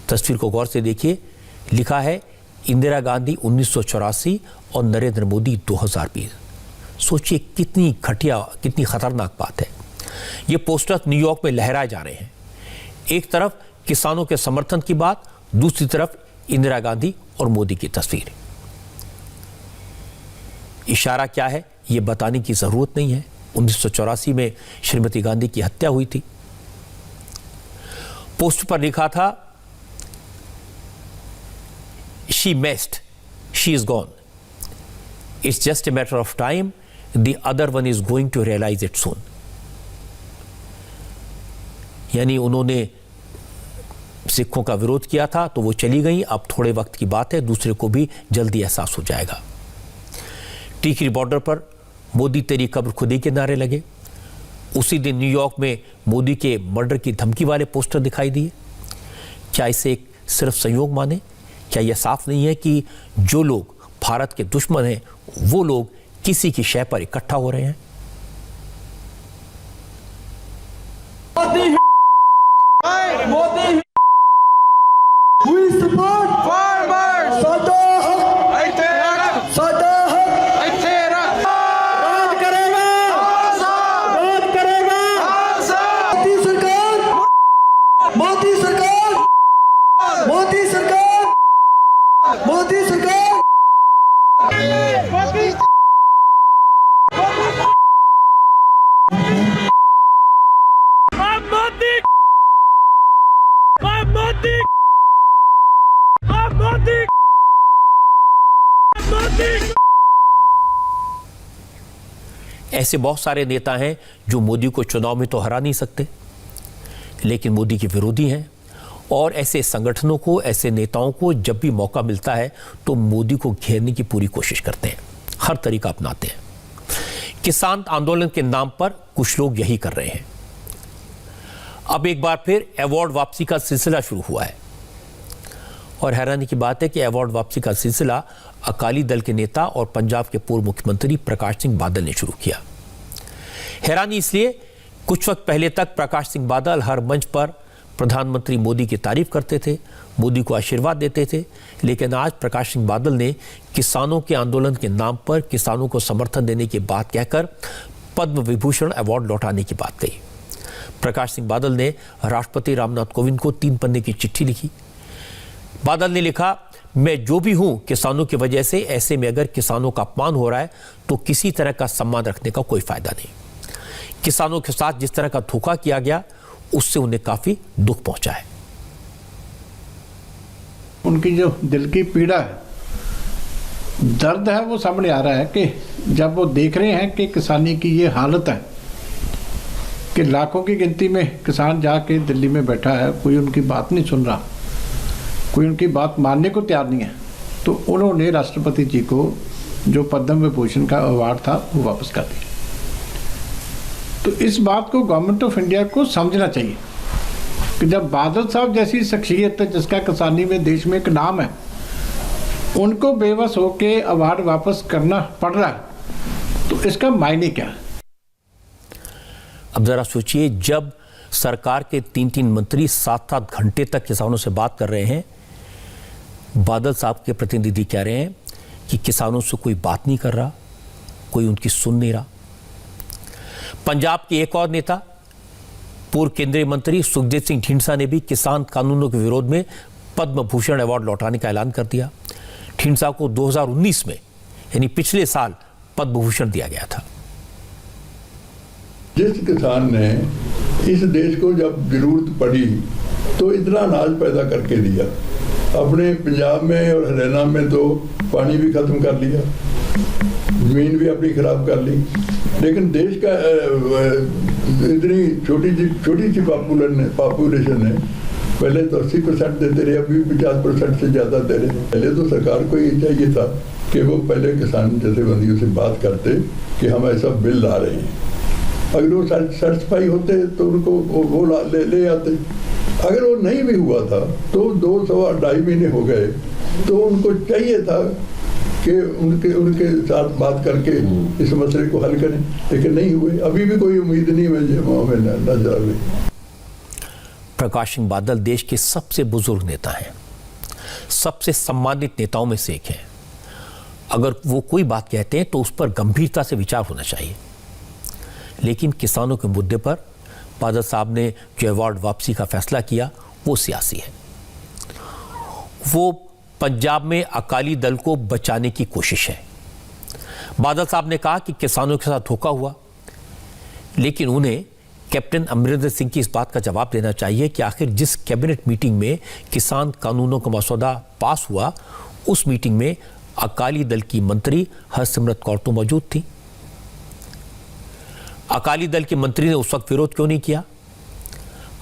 तस्वीर को गौर से देखिए। लिखा है इंदिरा गांधी 1984 और नरेंद्र मोदी 2020। सोचिए कितनी घटिया, कितनी खतरनाक बात है। ये पोस्टर न्यूयॉर्क में लहराए जा रहे हैं। एक तरफ किसानों के समर्थन की बात, दूसरी तरफ इंदिरा गांधी और मोदी की तस्वीर। इशारा क्या है ये बताने की जरूरत नहीं है। 1984 में श्रीमती गांधी की हत्या हुई थी। पोस्ट पर लिखा था she messed, she is gone, it's just a matter of time, the other one is going to realise it soon. यानी उन्होंने सिखों का विरोध किया था तो वो चली गई, अब थोड़े वक्त की बात है, दूसरे को भी जल्दी एहसास हो जाएगा। टिकरी बॉर्डर पर मोदी तेरी कब्र खुदी के नारे लगे। उसी दिन न्यूयॉर्क में मोदी के मर्डर की धमकी वाले पोस्टर दिखाई दिए। क्या इसे एक सिर्फ संयोग माने? क्या यह साफ नहीं है कि जो लोग भारत के दुश्मन हैं वो लोग किसी की शय पर इकट्ठा हो रहे हैं? मोदी we support farmers साडा हक ऐथे रख साडा हक ऐथे रख राज करेगा राज करेगा मोदी सरकार मोदी सरकार मोदी सरकार मोदी सरकार ऐसे बहुत सारे नेता हैं जो मोदी को चुनाव में तो हरा नहीं सकते, लेकिन मोदी के विरोधी हैं और ऐसे संगठनों को, ऐसे नेताओं को जब भी मौका मिलता है तो मोदी को घेरने की पूरी कोशिश करते हैं, हर तरीका अपनाते हैं। किसान आंदोलन के नाम पर कुछ लोग यही कर रहे हैं। अब एक बार फिर अवार्ड वापसी का सिलसिला शुरू हुआ है और हैरानी की बात है कि अवार्ड वापसी का सिलसिला अकाली दल के नेता और पंजाब के पूर्व मुख्यमंत्री प्रकाश सिंह बादल ने शुरू किया। हैरानी इसलिए, कुछ वक्त पहले तक प्रकाश सिंह बादल हर मंच पर प्रधानमंत्री मोदी की तारीफ करते थे, मोदी को आशीर्वाद देते थे, लेकिन आज प्रकाश सिंह बादल ने किसानों के आंदोलन के नाम पर किसानों को समर्थन देने की बात कहकर पद्म विभूषण अवार्ड लौटाने की बात कही। प्रकाश सिंह बादल ने राष्ट्रपति रामनाथ कोविंद को 3 पन्ने की चिट्ठी लिखी। बादल ने लिखा, मैं जो भी हूं किसानों की वजह से, ऐसे में अगर किसानों का अपमान हो रहा है तो किसी तरह का सम्मान रखने का कोई फायदा नहीं। किसानों के साथ जिस तरह का धोखा किया गया उससे उन्हें काफी दुख पहुंचा है। उनकी जो दिल की पीड़ा है, दर्द है, वो सामने आ रहा है कि जब वो देख रहे हैं कि किसानी की ये हालत है कि लाखों की गिनती में किसान जाके दिल्ली में बैठा है, कोई उनकी बात नहीं सुन रहा, कोई उनकी बात मानने को तैयार नहीं है, तो उन्होंने राष्ट्रपति जी को जो पद्म विभूषण का अवार्ड था वो वापस कर दिया। तो इस बात को गवर्नमेंट ऑफ इंडिया को समझना चाहिए कि जब बादल साहब जैसी शख्सियत है जिसका किसानी में देश में एक नाम है, उनको बेबस होके अवार्ड वापस करना पड़ रहा है तो इसका मायने क्या है। अब जरा सोचिए, जब सरकार के 3-3 मंत्री 7-7 घंटे तक किसानों से बात कर रहे हैं, बादल साहब के प्रतिनिधि कह रहे हैं कि किसानों से कोई बात नहीं कर रहा, कोई उनकी सुन नहीं रहा। पंजाब के एक और नेता, पूर्व केंद्रीय मंत्री सुखदेव सिंह ढींडसा ने भी किसान कानूनों के विरोध में पद्म भूषण अवार्ड लौटाने का ऐलान कर दिया। ढींडसा को 2019 में, यानी पिछले साल, पद्म भूषण दिया गया था। जिस किसान ने इस देश को जब जरूरत पड़ी तो इतना अनाज पैदा करके दिया, अपने पंजाब में और हरियाणा में तो पानी भी खत्म कर लिया, जमीन भी अपनी खराब कर ली, लेकिन देश का इतनी छोटी सी पॉपुलेशन है, पहले तो 80% देते रहे, अभी 50% से ज़्यादा दे रहे। पहले तो सरकार को ये चाहिए था कि वो पहले किसान जथेबंदियों से बात करते कि हम ऐसा बिल ला रहे हैं, अगर वो सेटिस्फाई होते तो उनको वो ले आते। अगर वो नहीं भी हुआ था तो 2-2.5 महीने हो गए, तो उनको चाहिए था कि उनके साथ बात करके इस मसले को हल करें, लेकिन नहीं हुए। अभी भी कोई उम्मीद नहीं हमें नजर आ रही। प्रकाश सिंह बादल देश के सबसे बुजुर्ग नेता हैं, सबसे सम्मानित नेताओं में से एक हैं। अगर वो कोई बात कहते हैं तो उस पर गंभीरता से विचार होना चाहिए, लेकिन किसानों के मुद्दे पर बादल साहब ने जो अवार्ड वापसी का फैसला किया वो सियासी है। वो पंजाब में अकाली दल को बचाने की कोशिश है। बादल साहब ने कहा कि किसानों के साथ धोखा हुआ, लेकिन उन्हें कैप्टन अमरिंदर सिंह की इस बात का जवाब देना चाहिए कि आखिर जिस कैबिनेट मीटिंग में किसान कानूनों का मसौदा पास हुआ, उस मीटिंग में अकाली दल की मंत्री हरसिमरत कौर तो मौजूद थी। अकाली दल के मंत्री ने उस वक्त विरोध क्यों नहीं किया?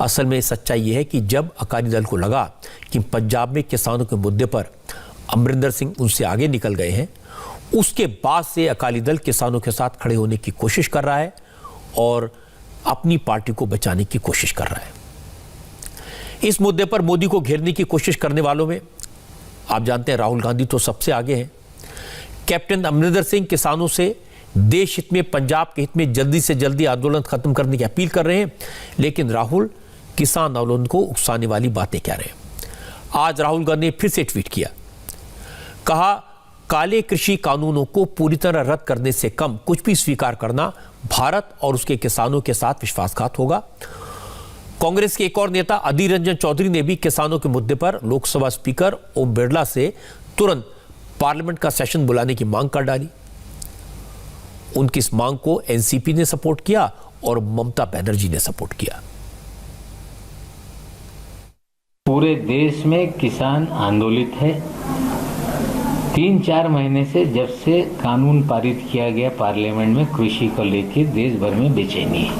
असल में सच्चाई यह है कि जब अकाली दल को लगा कि पंजाब में किसानों के मुद्दे पर अमरिंदर सिंह उनसे आगे निकल गए हैं, उसके बाद से अकाली दल किसानों के साथ खड़े होने की कोशिश कर रहा है और अपनी पार्टी को बचाने की कोशिश कर रहा है। इस मुद्दे पर मोदी को घेरने की कोशिश करने वालों में आप जानते हैं राहुल गांधी तो सबसे आगे हैं। कैप्टन अमरिंदर सिंह किसानों से देश हित में, पंजाब के हित में जल्दी से जल्दी आंदोलन खत्म करने की अपील कर रहे हैं, लेकिन राहुल किसान आंदोलन को उकसाने वाली बातें कह रहे हैं। आज राहुल गांधी ने फिर से ट्वीट किया, कहा काले कृषि कानूनों को पूरी तरह रद्द करने से कम कुछ भी स्वीकार करना भारत और उसके किसानों के साथ विश्वासघात होगा। कांग्रेस के एक और नेता अधीर रंजन चौधरी ने भी किसानों के मुद्दे पर लोकसभा स्पीकर ओम बिरला से तुरंत पार्लियामेंट का सेशन बुलाने की मांग कर डाली। उनकी इस मांग को एनसीपी ने सपोर्ट किया और ममता बनर्जी ने सपोर्ट किया। पूरे देश में किसान आंदोलित है, 3-4 महीने से जब से कानून पारित किया गया पार्लियामेंट में कृषि को लेकर देश भर में बेचैनी है।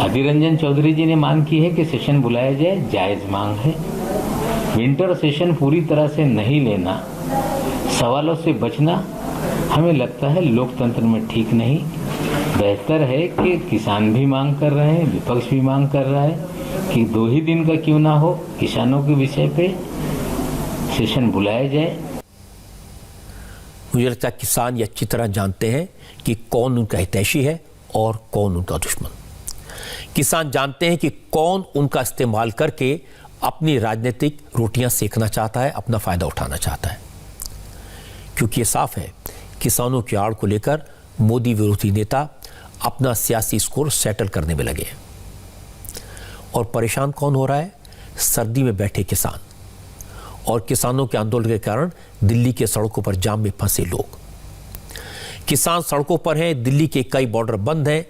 अधीर रंजन चौधरी जी ने मांग की है कि सेशन बुलाया जाए, जायज मांग है। विंटर सेशन पूरी तरह से नहीं लेना, सवालों से बचना हमें लगता है लोकतंत्र में ठीक नहीं। बेहतर है कि किसान भी मांग कर रहे हैं, विपक्ष भी मांग कर रहा है कि 2 ही दिन का क्यों ना हो, किसानों के विषय पे सेशन बुलाया जाए। मुझे लगता है किसान ये अच्छी तरह जानते हैं कि कौन उनका हितैषी है और कौन उनका दुश्मन। किसान जानते हैं कि कौन उनका इस्तेमाल करके अपनी राजनीतिक रोटियां सेकना चाहता है, अपना फायदा उठाना चाहता है। क्योंकि ये साफ है, किसानों की आड़ को लेकर मोदी विरोधी नेता अपना सियासी स्कोर सेटल करने में लगे हैं। और परेशान कौन हो रहा है? सर्दी में बैठे किसान और किसानों के आंदोलन के कारण दिल्ली के सड़कों पर जाम में फंसे लोग। किसान सड़कों पर हैं, दिल्ली के कई बॉर्डर बंद हैं।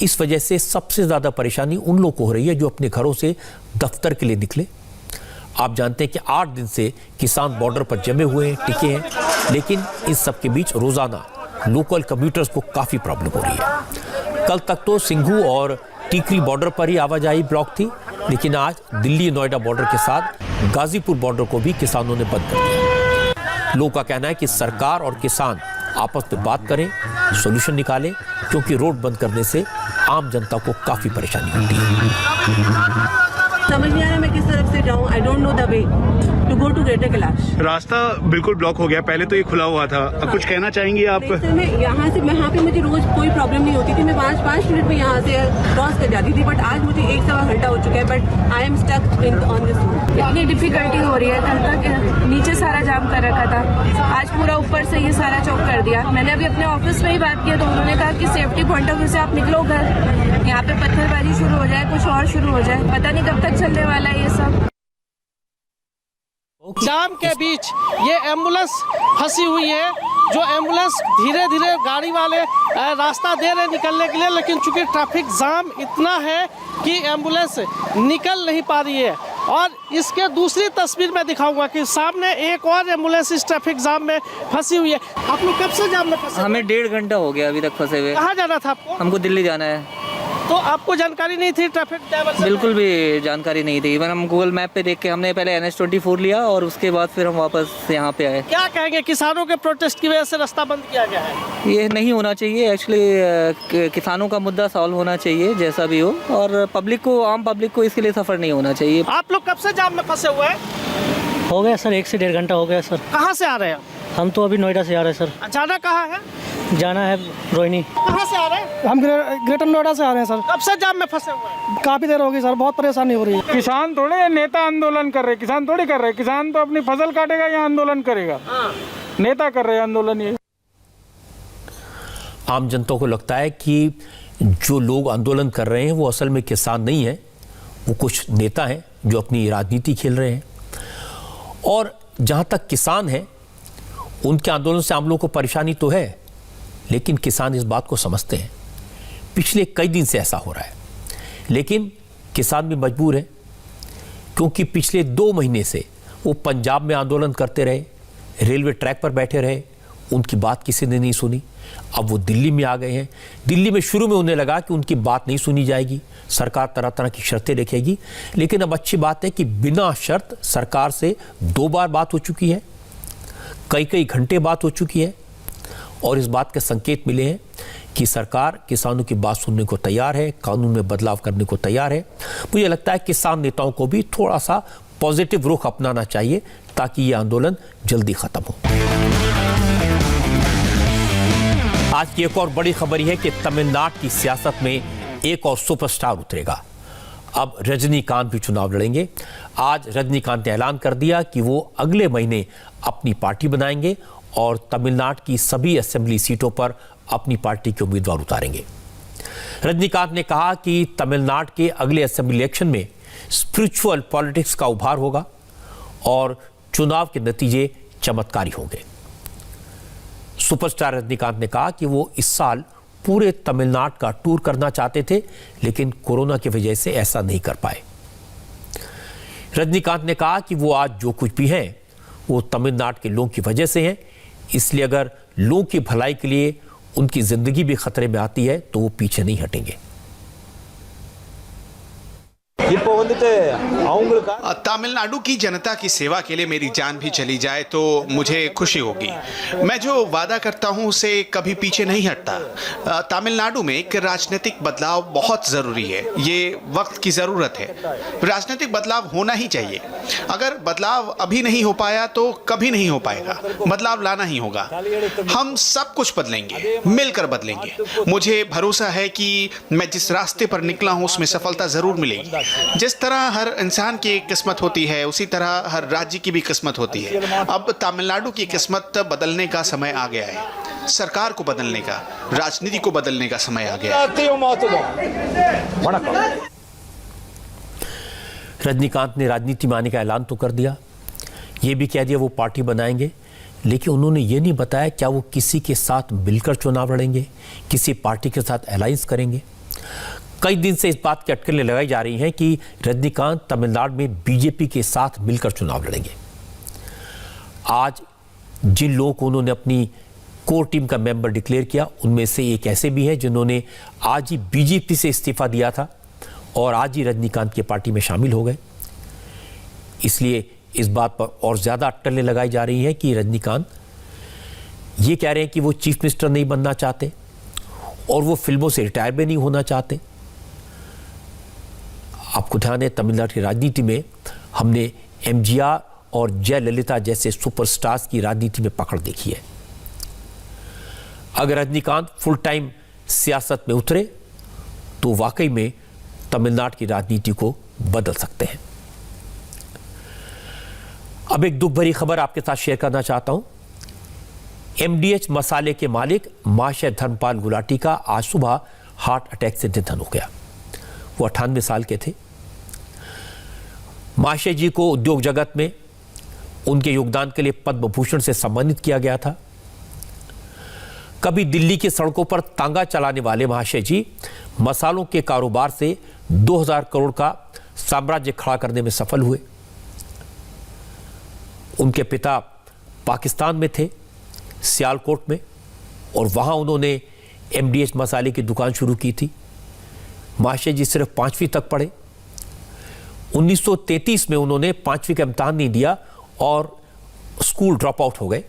इस वजह से सबसे ज़्यादा परेशानी उन लोगों को हो रही है जो अपने घरों से दफ्तर के लिए निकले। आप जानते हैं कि 8 दिन से किसान बॉर्डर पर जमे हुए हैं, टिके हैं, लेकिन इस सब के बीच रोज़ाना लोकल कम्यूटर्स को काफ़ी प्रॉब्लम हो रही है। कल तक तो सिंघू और टीकरी बॉर्डर पर ही आवाजाही ब्लॉक थी, लेकिन आज दिल्ली नोएडा बॉर्डर के साथ गाजीपुर बॉर्डर को भी किसानों ने बंद कर दिया। लोगों का कहना है कि सरकार और किसान आपस में बात करें, सॉल्यूशन निकालें, क्योंकि रोड बंद करने से आम जनता को काफ़ी परेशानी होती है। समझ नहीं आ रहा मैं किस तरफ से जाऊं। I don't know the way to go to Greater Kailash. रास्ता बिल्कुल ब्लॉक हो गया, पहले तो ये खुला हुआ था। अब कुछ कहना चाहेंगी आप? यहाँ से मुझे रोज कोई प्रॉब्लम नहीं होती थी, मैं 5 मिनट में यहाँ से क्रॉस कर जाती थी, बट आज मुझे 1-1.25 घंटा हो चुका है, but I am stuck on this road. इतनी डिफिकल्टी हो रही है। कल तक नीचे सारा जाम कर रखा था, आज पूरा ऊपर से ये सारा चौक कर दिया। मैंने अभी अपने ऑफिस में ही बात किया तो उन्होंने कहा कि सेफ्टी पॉइंट ऑफ व्यू से आप निकलो घर, यहाँ पे पत्थरबाजी शुरू हो जाए, कुछ और शुरू हो जाए, पता नहीं कब तक चलने वाला है ये सब। जाम के बीच ये एम्बुलेंस फंसी हुई है, जो एम्बुलेंस धीरे धीरे गाड़ी वाले रास्ता दे रहे निकलने के लिए, लेकिन चूंकि ट्रैफिक जाम इतना है कि एम्बुलेंस निकल नहीं पा रही है। और इसके दूसरी तस्वीर में दिखाऊंगा कि सामने एक और एम्बुलेंस इस ट्रैफिक जाम में फंसी हुई है। आप लोग कब से जाम में फंसे? हमें 1.5 घंटा हो गया अभी तक फंसे हुए। कहाँ जाना था आपको? हमको दिल्ली जाना है। तो आपको जानकारी नहीं थी ट्रैफिक ड्राइवर से? बिल्कुल भी जानकारी नहीं थी। इवन हम गूगल मैप पे देख के हमने पहले NH24 लिया और उसके बाद फिर हम वापस यहाँ पे आए। क्या कहेंगे, किसानों के प्रोटेस्ट की वजह से रास्ता बंद किया गया है? ये नहीं होना चाहिए। एक्चुअली किसानों का मुद्दा सॉल्व होना चाहिए जैसा भी हो, और पब्लिक को, आम पब्लिक को इसके लिए सफर नहीं होना चाहिए। आप लोग कब से जाम में फंसे हुए हैं? हो गया सर, 1 से 1.5 घंटा हो गया सर। कहाँ से आ रहे हैं? हम तो अभी नोएडा से आ रहे हैं सर। जाना कहाँ है? जाना है रोहिणी। कहाँ से आ रहे हैं? हम ग्रेटर नोएडा से आ रहे हैं सर। कब से जाम में फंसे हुए हैं? काफी देर हो गई सर, बहुत परेशानी हो रही है। किसान थोड़े नेता आंदोलन कर रहे, किसान थोड़ी कर रहे। किसान तो अपनी फसल काटेगा या आंदोलन करेगा। नेता कर रहे आंदोलन। ये आम जनता को लगता है कि जो लोग आंदोलन कर रहे हैं वो असल में किसान नहीं है, वो कुछ नेता हैं जो अपनी राजनीति खेल रहे हैं। और जहाँ तक किसान हैं, उनके आंदोलन से आम लोगों को परेशानी तो है, लेकिन किसान इस बात को समझते हैं। पिछले कई दिन से ऐसा हो रहा है, लेकिन किसान भी मजबूर है, क्योंकि पिछले 2 महीने से वो पंजाब में आंदोलन करते रहे, रेलवे ट्रैक पर बैठे रहे, उनकी बात किसी ने नहीं सुनी। अब वो दिल्ली में आ गए हैं। दिल्ली में शुरू में उन्हें लगा कि उनकी बात नहीं सुनी जाएगी, सरकार तरह तरह की शर्तें रखेगी, लेकिन अब अच्छी बात है कि बिना शर्त सरकार से 2 बार बात हो चुकी है, कई घंटे बात हो चुकी है, और इस बात के संकेत मिले हैं कि सरकार किसानों की बात सुनने को तैयार है, कानून में बदलाव करने को तैयार है। मुझे लगता है किसान नेताओं को भी थोड़ा सा पॉजिटिव रुख अपनाना चाहिए ताकि ये आंदोलन जल्दी खत्म हो। आज की एक और बड़ी खबर है कि तमिलनाडु की सियासत में एक और सुपरस्टार उतरेगा। अब रजनीकांत भी चुनाव लड़ेंगे। आज रजनीकांत ने ऐलान कर दिया कि वो अगले महीने अपनी पार्टी बनाएंगे और तमिलनाडु की सभी असेंबली सीटों पर अपनी पार्टी के उम्मीदवार उतारेंगे। रजनीकांत ने कहा कि तमिलनाडु के अगले असेंबली इलेक्शन में स्पिरिचुअल पॉलिटिक्स का उभार होगा और चुनाव के नतीजे चमत्कारी होंगे। सुपरस्टार रजनीकांत ने कहा कि वो इस साल पूरे तमिलनाडु का टूर करना चाहते थे, लेकिन कोरोना की वजह से ऐसा नहीं कर पाए। रजनीकांत ने कहा कि वो आज जो कुछ भी हैं वो तमिलनाडु के लोगों की वजह से हैं। इसलिए अगर लोगों की भलाई के लिए उनकी ज़िंदगी भी खतरे में आती है तो वो पीछे नहीं हटेंगे। तमिलनाडु की जनता की सेवा के लिए मेरी जान भी चली जाए तो मुझे खुशी होगी। मैं जो वादा करता हूं उसे कभी पीछे नहीं हटता। तमिलनाडु में एक राजनीतिक बदलाव बहुत ज़रूरी है, ये वक्त की ज़रूरत है। राजनीतिक बदलाव होना ही चाहिए। अगर बदलाव अभी नहीं हो पाया तो कभी नहीं हो पाएगा। बदलाव लाना ही होगा। हम सब कुछ बदलेंगे, मिलकर बदलेंगे। मुझे भरोसा है कि मैं जिस रास्ते पर निकला हूं उसमें सफलता ज़रूर मिलेगी। जिस तरह हर इंसान की किस्मत होती है उसी तरह हर राज्य की भी किस्मत होती है। अब तमिलनाडु की किस्मत बदलने का समय आ गया है। सरकार को बदलने का, राजनीति को बदलने का समय आ गया है। रजनीकांत ने राजनीति में आने का ऐलान तो कर दिया, ये भी कह दिया वो पार्टी बनाएंगे, लेकिन उन्होंने ये नहीं बताया क्या वो किसी के साथ मिलकर चुनाव लड़ेंगे, किसी पार्टी के साथ अलायंस करेंगे। कई दिन से इस बात की अटकलें लगाई जा रही हैं कि रजनीकांत तमिलनाडु में बीजेपी के साथ मिलकर चुनाव लड़ेंगे। आज जिन लोगों को उन्होंने अपनी कोर टीम का मेंबर डिक्लेयर किया उनमें से एक ऐसे भी हैं जिन्होंने आज ही बीजेपी से इस्तीफा दिया था और आज ही रजनीकांत की पार्टी में शामिल हो गए। इसलिए इस बात पर और ज़्यादा अटकलें लगाई जा रही हैं कि रजनीकांत ये कह रहे हैं कि वो चीफ मिनिस्टर नहीं बनना चाहते और वो फिल्मों से रिटायर भी नहीं होना चाहते। आपको ध्यान है तमिलनाडु की राजनीति में हमने एमजीआर और जयललिता जैसे सुपरस्टार्स की राजनीति में पकड़ देखी है। अगर रजनीकांत फुल टाइम सियासत में उतरे तो वाकई में तमिलनाडु की राजनीति को बदल सकते हैं। अब एक दुख भरी खबर आपके साथ शेयर करना चाहता हूं। एमडीएच मसाले के मालिक महाशय धर्मपाल गुलाटी का आज सुबह हार्ट अटैक से निधन हो गया। वो 98 साल के थे। महाशय जी को उद्योग जगत में उनके योगदान के लिए पद्म भूषण से सम्मानित किया गया था। कभी दिल्ली की सड़कों पर तांगा चलाने वाले महाशय जी मसालों के कारोबार से 2000 करोड़ का साम्राज्य खड़ा करने में सफल हुए। उनके पिता पाकिस्तान में थे, सियालकोट में, और वहां उन्होंने एमडीएच मसाले की दुकान शुरू की थी। महाशय जी सिर्फ 5वीं तक पढ़े। 1933 में उन्होंने 5वीं का इम्तहान नहीं दिया और स्कूल ड्रॉप आउट हो गए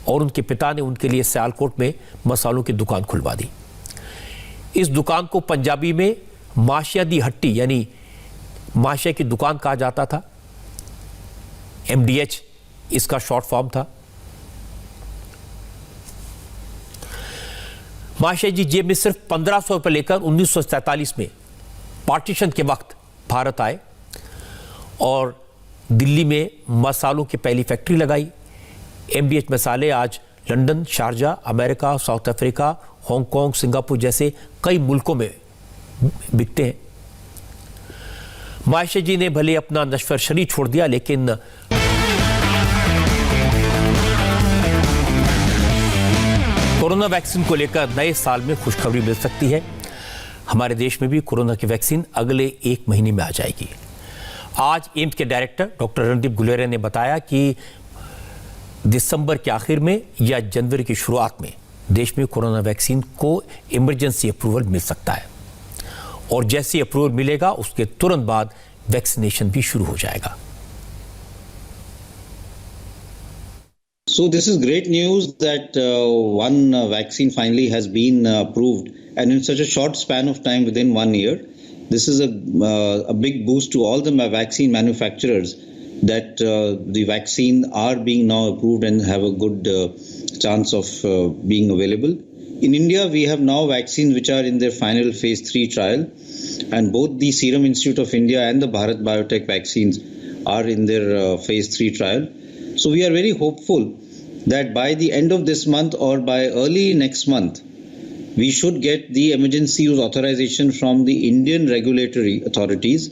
और उनके पिता ने उनके लिए सियालकोट में मसालों की दुकान खुलवा दी। इस दुकान को पंजाबी में माशिया दी हट्टी यानी माशिया की दुकान कहा जाता था। एमडीएच इसका शॉर्ट फॉर्म था। महाशय जी जेब में सिर्फ 1500 रुपये लेकर 1947 में पार्टीशन के वक्त भारत आए और दिल्ली में मसालों की पहली फैक्ट्री लगाई। एमडीएच मसाले आज London, Sharjah, America, south Africa, Hong Kong, Singapore जैसे कई मुल्कों में बिकते हैं। महाशय जी ने भले अपना नश्वर शरीर छोड़ दिया, लेकिन कोरोना वैक्सीन को लेकर नए साल में खुशखबरी मिल सकती है। हमारे देश में भी कोरोना की वैक्सीन अगले 1 महीने में आ जाएगी। आज एम्स के डायरेक्टर डॉक्टर रणदीप गुलेरिया ने बताया कि दिसंबर के आखिर में या जनवरी की शुरुआत में देश में कोरोना वैक्सीन को इमरजेंसी अप्रूवल मिल सकता है और जैसे अप्रूवल मिलेगा उसके तुरंत बाद वैक्सीनेशन भी शुरू हो जाएगा। So this is great news that one vaccine finally has been approved, and in such a short span of time, within 1 year. This is a big boost to all the vaccine manufacturers that the vaccine are being now approved and have a good chance of being available. In India, we have now vaccines which are in their final phase 3 trial, and both the Serum Institute of India and the Bharat Biotech vaccines are in their phase 3 trial. So we are very hopeful that by the end of this month or by early next month, we should get the emergency use authorization from the Indian regulatory authorities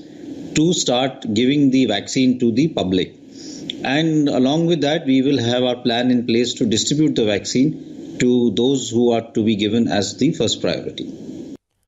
to start giving the vaccine to the public. And along with that, we will have our plan in place to distribute the vaccine to those who are to be given as the first priority.